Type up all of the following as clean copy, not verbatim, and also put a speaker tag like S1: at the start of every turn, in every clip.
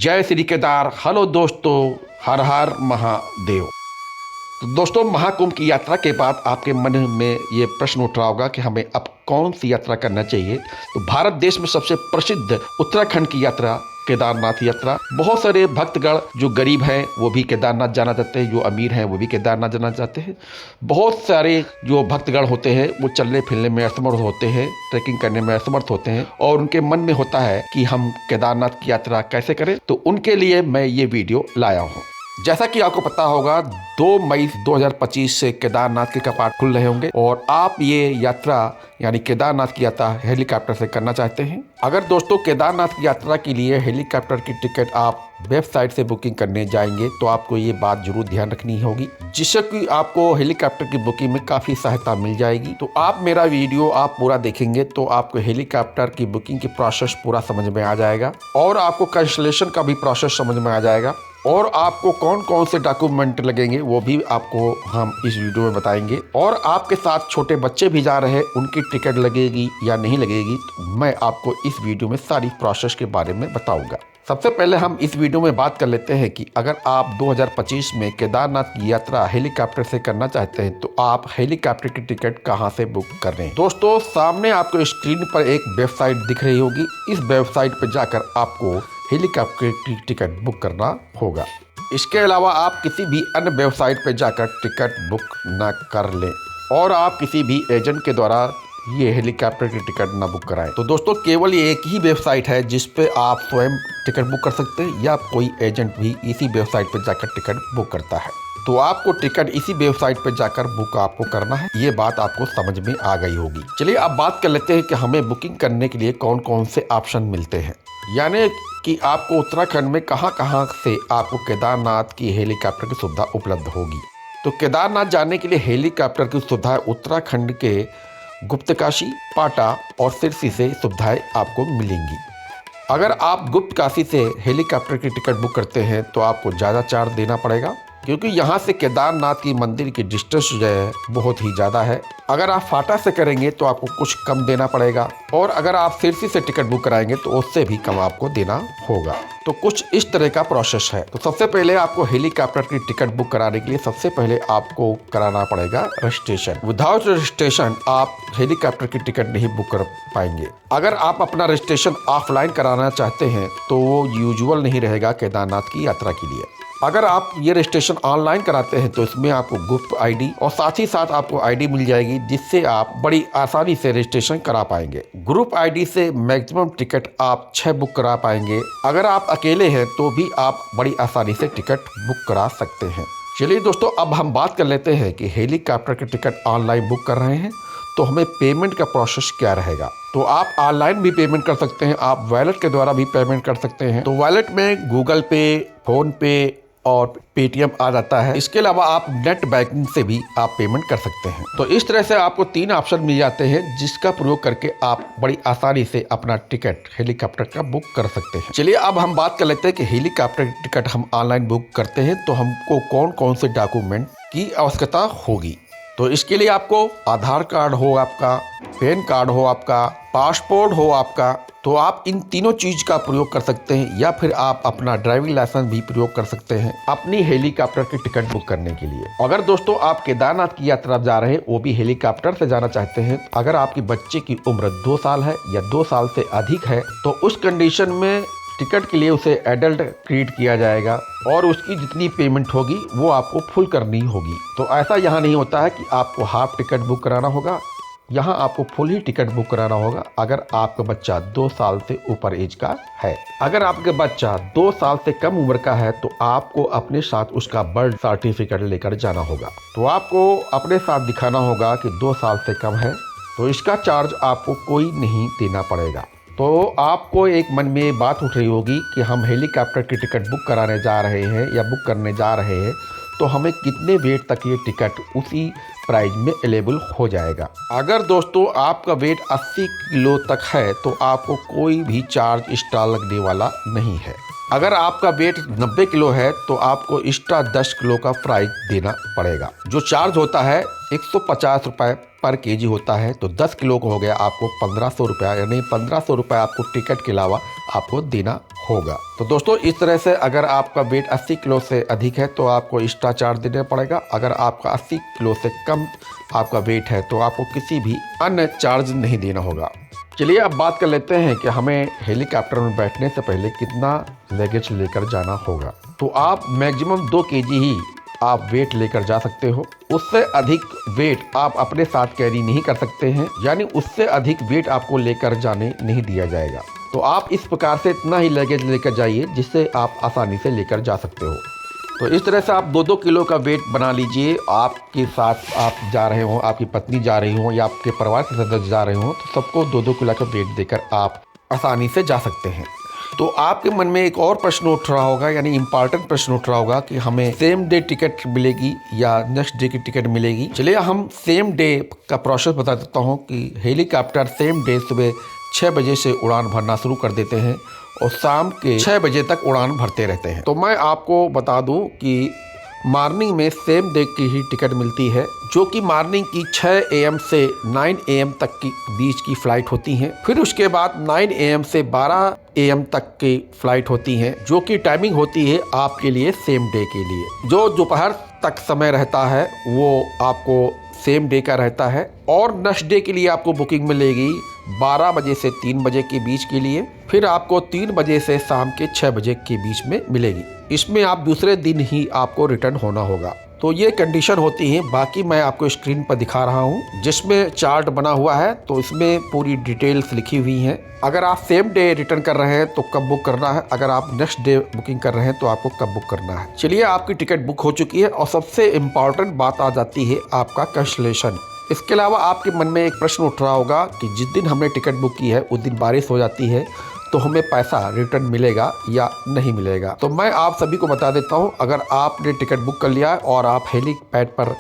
S1: जय श्री केदार। हेलो दोस्तों, हर हर महादेव। तो दोस्तों, महाकुंभ की यात्रा के बाद आपके मन में ये प्रश्न उठ रहा होगा कि हमें अब कौन सी यात्रा करना चाहिए। तो भारत देश में सबसे प्रसिद्ध उत्तराखंड की यात्रा केदारनाथ यात्रा। बहुत सारे भक्तगण जो गरीब हैं वो भी केदारनाथ जाना चाहते हैं, जो अमीर हैं वो भी केदारनाथ जाना चाहते हैं। बहुत सारे जो भक्तगण होते हैं वो चलने फिरने में असमर्थ होते हैं, ट्रैकिंग करने में असमर्थ होते हैं और उनके मन में होता है कि हम केदारनाथ की यात्रा कैसे करें। तो उनके लिए मैं ये वीडियो लाया हूँ। जैसा कि आपको पता होगा 2 मई 2025 से केदारनाथ के कपाट खुल रहे होंगे और आप ये यात्रा यानी केदारनाथ की यात्रा हेलीकॉप्टर से करना चाहते हैं। अगर दोस्तों केदारनाथ की यात्रा के लिए हेलीकॉप्टर की टिकट आप वेबसाइट से बुकिंग करने जाएंगे तो आपको ये बात जरूर ध्यान रखनी होगी, जिससे कि आपको हेलीकॉप्टर की बुकिंग में काफ़ी सहायता मिल जाएगी। तो आप मेरा वीडियो आप पूरा देखेंगे तो आपको हेलीकॉप्टर की बुकिंग की प्रोसेस पूरा समझ में आ जाएगा और आपको कैंसलेशन का भी प्रोसेस समझ में आ जाएगा और आपको कौन कौन से डॉक्यूमेंट लगेंगे वो भी आपको हम इस वीडियो में बताएंगे। और आपके साथ छोटे बच्चे भी जा रहे हैं, उनकी टिकट लगेगी या नहीं लगेगी, तो मैं आपको इस वीडियो में सारी प्रोसेस के बारे में बताऊंगा। सबसे पहले हम इस वीडियो में बात कर लेते हैं कि अगर आप 2025 में केदारनाथ की यात्रा हेलीकॉप्टर से करना चाहते हैं तो आप हेलीकॉप्टर की टिकट कहां से बुक कर रहे हैं। दोस्तों, सामने आपको स्क्रीन पर एक वेबसाइट दिख रही होगी। इस वेबसाइट पर जाकर आपको हेलीकॉप्टर की टिकट बुक करना होगा। इसके अलावा आप किसी भी अन्य वेबसाइट पर जाकर टिकट बुक न कर लें और आप किसी भी एजेंट के द्वारा ये हेलीकॉप्टर की टिकट ना बुक कराएं। तो दोस्तों, केवल ये एक ही वेबसाइट है जिस पे आप स्वयं टिकट बुक कर सकते हैं या कोई एजेंट भी इसी वेबसाइट पर जाकर टिकट बुक करता है। तो आपको टिकट इसी वेबसाइट पर जाकर बुक आपको करना है। ये बात आपको समझ में आ गई होगी। चलिए अब बात कर लेते हैं कि हमें बुकिंग करने के लिए कौन कौन से ऑप्शन मिलते हैं, यानी कि आपको उत्तराखंड में कहां कहां से आपको केदारनाथ की हेलीकॉप्टर की सुविधा उपलब्ध होगी। तो केदारनाथ जाने के लिए हेलीकॉप्टर की सुविधा उत्तराखंड के गुप्तकाशी, पाटा और सिरसी से सुविधाएं आपको मिलेंगी। अगर आप गुप्तकाशी से हेलीकॉप्टर की टिकट बुक करते हैं तो आपको ज़्यादा चार्ज देना पड़ेगा, क्योंकि यहाँ से केदारनाथ की मंदिर की डिस्टेंस जो है बहुत ही ज़्यादा है। अगर आप फाटा से करेंगे तो आपको कुछ कम देना पड़ेगा और अगर आप सिरसी से टिकट बुक कराएंगे तो उससे भी कम आपको देना होगा। तो कुछ इस तरह का प्रोसेस है। तो सबसे पहले आपको हेलीकॉप्टर की टिकट बुक कराने के लिए सबसे पहले आपको कराना पड़ेगा रजिस्ट्रेशन। विदाउट रजिस्ट्रेशन आप हेलीकॉप्टर की टिकट नहीं बुक कर पाएंगे। अगर आप अपना रजिस्ट्रेशन ऑफलाइन कराना चाहते हैं तो वो यूजुअल नहीं रहेगा केदारनाथ की यात्रा के लिए। अगर आप ये रजिस्ट्रेशन ऑनलाइन कराते हैं तो इसमें आपको ग्रुप आईडी और साथ ही साथ आपको आईडी मिल जाएगी, जिससे आप बड़ी आसानी से रजिस्ट्रेशन करा पाएंगे। ग्रुप आईडी से मैक्सिमम टिकट आप 6 बुक करा पाएंगे। अगर आप अकेले हैं तो भी आप बड़ी आसानी से टिकट बुक करा सकते हैं। चलिए दोस्तों, अब हम बात कर लेते हैं कि हेलीकॉप्टर की टिकट ऑनलाइन बुक कर रहे हैं तो हमें पेमेंट का प्रोसेस क्या रहेगा। तो आप ऑनलाइन भी पेमेंट कर सकते हैं, आप वॉलेट के द्वारा भी पेमेंट कर सकते हैं। तो वॉलेट में गूगल पे, फोन पे और पेटीएम आ जाता है। इसके अलावा आप नेट बैंकिंग से भी आप पेमेंट कर सकते हैं। तो इस तरह से आपको 3 ऑप्शन मिल जाते हैं जिसका प्रयोग करके आप बड़ी आसानी से अपना टिकट हेलीकॉप्टर का बुक कर सकते हैं। चलिए अब हम बात कर लेते हैं कि हेलीकॉप्टर की टिकट हम ऑनलाइन बुक करते हैं तो हमको कौन कौन से डॉक्यूमेंट की आवश्यकता होगी। तो इसके लिए आपको आधार कार्ड हो आपका, पैन कार्ड हो आपका, पासपोर्ट हो आपका, तो आप इन तीनों चीज का प्रयोग कर सकते हैं या फिर आप अपना ड्राइविंग लाइसेंस भी प्रयोग कर सकते हैं अपनी हेलीकॉप्टर की टिकट बुक करने के लिए। अगर दोस्तों आप केदारनाथ की यात्रा जा रहे हैं वो भी हेलीकॉप्टर से जाना चाहते हैं, अगर आपकी बच्चे की उम्र 2 साल है या 2 साल से अधिक है तो उस कंडीशन में टिकट के लिए उसे एडल्ट ट्रीट किया जाएगा और उसकी जितनी पेमेंट होगी वो आपको फुल करनी होगी। तो ऐसा यहाँ नहीं होता है कि आपको हाफ टिकट बुक कराना होगा, यहाँ आपको फुल ही टिकट बुक कराना होगा अगर आपका बच्चा 2 साल से ऊपर एज का है। अगर आपका बच्चा 2 साल से कम उम्र का है तो आपको अपने साथ उसका बर्थ सर्टिफिकेट लेकर जाना होगा। तो आपको अपने साथ दिखाना होगा कि 2 साल से कम है, तो इसका चार्ज आपको कोई नहीं देना पड़ेगा। तो आपको एक मन में बात उठ रही होगी कि हम हेलीकॉप्टर की टिकट बुक कराने जा रहे हैं या बुक करने जा रहे हैं तो हमें कितने वेट तक ये टिकट उसी प्राइस में अवेलेबल हो जाएगा। अगर दोस्तों आपका वेट 80 किलो तक है तो आपको कोई भी चार्ज एक्स्ट्रा लगने वाला नहीं है। अगर आपका वेट 90 किलो है तो आपको एक्स्ट्रा 10 किलो का प्राइस देना पड़ेगा। जो चार्ज होता है 150 रुपये पर केजी होता है, तो 10 किलो को हो गया आपको 1500 रुपया, यानी 1500 रुपये आपको टिकट के अलावा आपको देना होगा। तो दोस्तों इस तरह से अगर आपका वेट 80 किलो से अधिक है तो आपको एक्स्ट्रा चार्ज देना पड़ेगा। अगर आपका 80 किलो से कम आपका वेट है तो आपको किसी भी अन्य चार्ज नहीं देना होगा। चलिए अब बात कर लेते हैं कि हमें हेलीकॉप्टर में बैठने से पहले कितना लगेज लेकर जाना होगा। तो आप मैक्सिमम 2 kg ही आप वेट लेकर जा सकते हो। उससे अधिक वेट आप अपने साथ कैरी नहीं कर सकते हैं, यानी उससे अधिक वेट आपको लेकर जाने नहीं दिया जाएगा। तो आप इस प्रकार से इतना ही लगेज लेकर जाइए जिससे आप आसानी से लेकर जा सकते हो। तो इस तरह से आप 2-2 किलो का वेट बना लीजिए। आपके साथ आप जा रहे हो, आपकी पत्नी जा रही हो या आपके परिवार के सदस्य जा रहे हो, तो सबको 2-2 किलो का वेट देकर आप आसानी से जा सकते हैं। तो आपके मन में एक और प्रश्न उठ रहा होगा, यानी इम्पॉर्टेंट प्रश्न उठ रहा होगा कि हमें सेम डे टिकट मिलेगी या नेक्स्ट डे की टिकट मिलेगी। चलिए हम सेम डे का प्रोसेस बता देता हूँ कि हेलीकॉप्टर सेम डे सुबह 6 बजे से उड़ान भरना शुरू कर देते हैं और शाम के 6 बजे तक उड़ान भरते रहते हैं। तो मैं आपको बता दूं कि मॉर्निंग में सेम डे की ही टिकट मिलती है, जो कि मॉर्निंग की 6 AM से 9 AM तक की बीच की फ़्लाइट होती हैं। फिर उसके बाद 9 AM से 12 AM तक की फ़्लाइट होती हैं, जो कि टाइमिंग होती है आपके लिए सेम डे के लिए। जो दोपहर तक समय रहता है वो आपको सेम डे का रहता है। और नेक्स्ट डे के लिए आपको बुकिंग मिलेगी 12 बजे से 3 बजे के बीच के लिए, फिर आपको 3 बजे से शाम के 6 बजे के बीच में मिलेगी। इसमें आप दूसरे दिन ही आपको रिटर्न होना होगा। तो ये कंडीशन होती है। बाकी मैं आपको स्क्रीन पर दिखा रहा हूँ जिसमें चार्ट बना हुआ है, तो इसमें पूरी डिटेल्स लिखी हुई हैं। अगर आप सेम डे रिटर्न कर रहे हैं तो कब बुक करना है, अगर आप नेक्स्ट डे बुकिंग कर रहे हैं तो आपको कब बुक करना है। चलिए आपकी टिकट बुक हो चुकी है और सबसे इम्पॉर्टेंट बात आ जाती है आपका कैंसलेशन। इसके अलावा आपके मन में एक प्रश्न उठ रहा होगा कि जिस दिन हमने टिकट बुक की है उस दिन बारिश हो जाती है तो हमें पैसा रिटर्न मिलेगा या नहीं मिलेगा। तो मैं आप सभी को बता देता हूं, अगर आपने टिकट बुक कर लिया है और आप हेलीपैड पर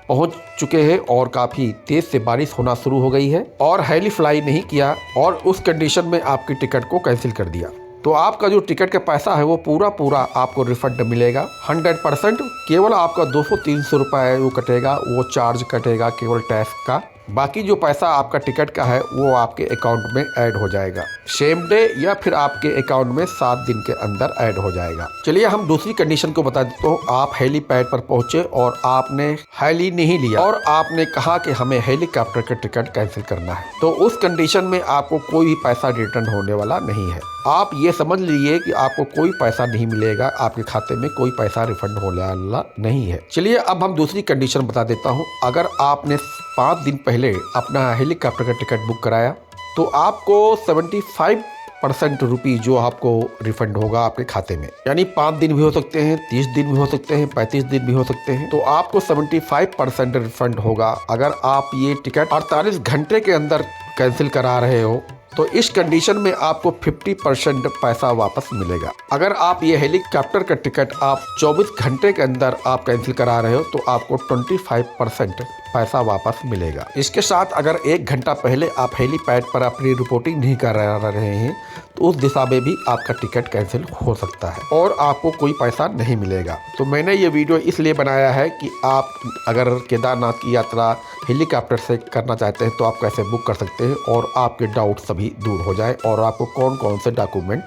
S1: पहुंच चुके हैं और काफ़ी तेज़ से बारिश होना शुरू हो गई है और हेली फ्लाई नहीं किया और उस कंडीशन में आपकी टिकट को कैंसिल कर दिया, तो आपका जो टिकट का पैसा है वो पूरा आपको रिफंड मिलेगा 100%। केवल आपका 200-300 रुपये वो कटेगा, वो चार्ज कटेगा केवल टैक्स का। बाकी जो पैसा आपका टिकट का है वो आपके अकाउंट में ऐड हो जाएगा सेम डे या फिर आपके अकाउंट में 7 दिन के अंदर ऐड हो जाएगा। चलिए हम दूसरी कंडीशन को बता देता हूँ। आप हेलीपैड पर पहुंचे और आपने हेली नहीं लिया और आपने कहा कि हमें हेलीकॉप्टर का टिकट कैंसिल करना है, तो उस कंडीशन में आपको कोई भी पैसा रिटर्न होने वाला नहीं है। आप ये समझ लीजिए कि आपको कोई पैसा नहीं मिलेगा, आपके खाते में कोई पैसा रिफंड होने वाला नहीं है। चलिए अब हम दूसरी कंडीशन बता देता हूँ। अगर आपने 5 दिन पहले अपना हेलीकॉप्टर का टिकट बुक कराया तो आपको 75% रुपये जो आपको रिफंड होगा आपके खाते में, यानी 5 दिन भी हो सकते हैं, 30 दिन भी हो सकते हैं, 35 दिन भी हो सकते हैं, तो आपको 75% रिफंड होगा। अगर आप ये टिकट 48 घंटे के अंदर कैंसिल करा रहे हो तो इस कंडीशन में आपको 50% पैसा वापस मिलेगा। अगर आप ये हेलीकॉप्टर का टिकट आप 24 घंटे के अंदर आप कैंसिल करा रहे हो तो आपको 25% पैसा वापस मिलेगा। इसके साथ अगर 1 घंटा पहले आप हेलीपैड पर अपनी रिपोर्टिंग नहीं कर रहे हैं तो उस दिशा में भी आपका टिकट कैंसिल हो सकता है और आपको कोई पैसा नहीं मिलेगा। तो मैंने ये वीडियो इसलिए बनाया है कि आप अगर केदारनाथ की यात्रा हेलीकॉप्टर से करना चाहते हैं तो आप कैसे बुक कर सकते हैं और आपके डाउट सभी दूर हो जाए और आपको कौन कौन से डॉक्यूमेंट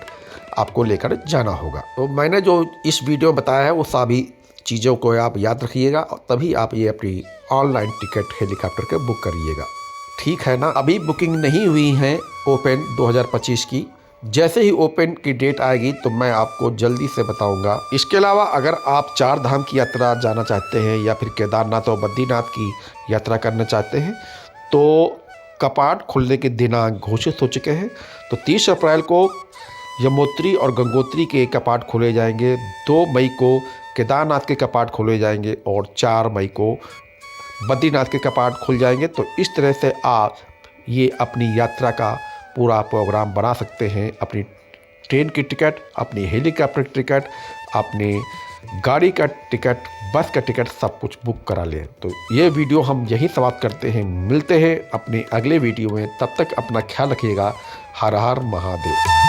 S1: आपको लेकर जाना होगा। तो मैंने जो इस वीडियो में बताया है वो सभी चीज़ों को आप याद रखिएगा, तभी आप ये अपनी ऑनलाइन टिकट हेलीकॉप्टर के बुक करिएगा। ठीक है ना। अभी बुकिंग नहीं हुई है ओपन 2025 की। जैसे ही ओपन की डेट आएगी तो मैं आपको जल्दी से बताऊंगा। इसके अलावा अगर आप 4 धाम की यात्रा जाना चाहते हैं या फिर केदारनाथ और बद्रीनाथ की यात्रा करना चाहते हैं तो कपाट खुलने के दिनांक घोषित हो चुके हैं। तो 30 अप्रैल को यमुनोत्री और गंगोत्री के कपाट खोले जाएंगे, 2 मई को केदारनाथ के कपाट खोले जाएंगे और 4 मई को बद्रीनाथ के कपाट खुल जाएंगे। तो इस तरह से आप ये अपनी यात्रा का पूरा प्रोग्राम बना सकते हैं। अपनी ट्रेन की टिकट, अपनी हेलीकॉप्टर टिकट, अपनी गाड़ी का टिकट, बस का टिकट सब कुछ बुक करा लें। तो ये वीडियो हम यही समाप्त करते हैं। मिलते हैं अपने अगले वीडियो में, तब तक अपना ख्याल रखिएगा। हर हर महादेव।